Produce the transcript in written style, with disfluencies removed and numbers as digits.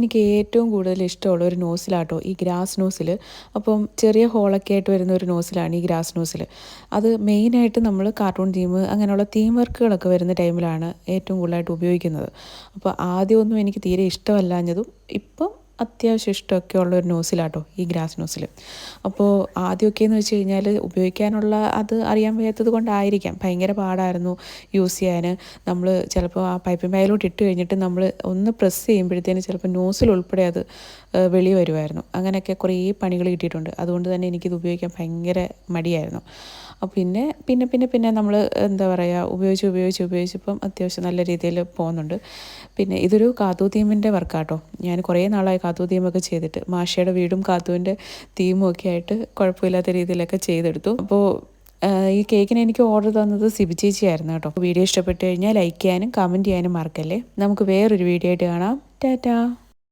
എനിക്ക് ഏറ്റവും കൂടുതൽ ഇഷ്ടമുള്ള ഒരു നോസിലാട്ടോ ഈ ഗ്രാസ് നോസിൽ. അപ്പം ചെറിയ ഹോളൊക്കെ ആയിട്ട് വരുന്ന ഒരു നോസിലാണ് ഈ ഗ്രാസ് നോസിൽ. അത് മെയിനായിട്ട് നമ്മൾ കാർട്ടൂൺ തീം അങ്ങനെയുള്ള തീം വർക്കുകളൊക്കെ വരുന്ന ടൈമിലാണ് ഏറ്റവും കൂടുതലായിട്ട് ഉപയോഗിക്കുന്നത്. അപ്പോൾ ആദ്യമൊന്നും എനിക്ക് തീരെ ഇഷ്ടമല്ലാഞ്ഞതും ഇപ്പം അത്യാവശ്യം ഇഷ്ടമൊക്കെ ഉള്ള ഒരു നോസിലാട്ടോ ഈ ഗ്രാസ് നോസിൽ. അപ്പോൾ ആദ്യമൊക്കെ എന്ന് വെച്ച് കഴിഞ്ഞാൽ ഉപയോഗിക്കാനുള്ള അത് അറിയാൻ വയ്യാത്തത് കൊണ്ടായിരിക്കാം ഭയങ്കര പാടായിരുന്നു യൂസ് ചെയ്യാൻ. നമ്മൾ ചിലപ്പോൾ ആ പൈപ്പിൻ ബാഗിലോട്ട് ഇട്ട് കഴിഞ്ഞിട്ട് നമ്മൾ ഒന്ന് പ്രസ് ചെയ്യുമ്പോഴത്തേന് ചിലപ്പോൾ നോസിൽ ഉൾപ്പെടെ അത് വെളി വരുമായിരുന്നു. അങ്ങനെയൊക്കെ കുറേ പണികൾ കിട്ടിയിട്ടുണ്ട്. അതുകൊണ്ട് തന്നെ എനിക്കിത് ഉപയോഗിക്കാൻ ഭയങ്കര മടിയായിരുന്നു. പിന്നെ പിന്നെ പിന്നെ പിന്നെ നമ്മൾ എന്താ പറയുക ഉപയോഗിച്ചിപ്പം അത്യാവശ്യം നല്ല രീതിയിൽ പോകുന്നുണ്ട്. പിന്നെ ഇതൊരു കാത്തു തീമിൻ്റെ വർക്കാട്ടോ. ഞാൻ കുറേ നാളായി കാത്തു തീമൊക്കെ ചെയ്തിട്ട് മാഷയുടെ വീടും കാത്തുവിൻ്റെ തീമും ഒക്കെ ആയിട്ട് കുഴപ്പമില്ലാത്ത രീതിയിലൊക്കെ ചെയ്തെടുത്തു. അപ്പോൾ ഈ കേക്കിന് എനിക്ക് ഓർഡർ തന്നത് സിബി ചേച്ചിയായിരുന്നു കേട്ടോ. വീഡിയോ ഇഷ്ടപ്പെട്ട് കഴിഞ്ഞാൽ ലൈക്ക് ചെയ്യാനും കമൻറ്റ് ചെയ്യാനും മറക്കല്ലേ. നമുക്ക് വേറൊരു വീഡിയോ ആയിട്ട് കാണാം. ടാറ്റാ.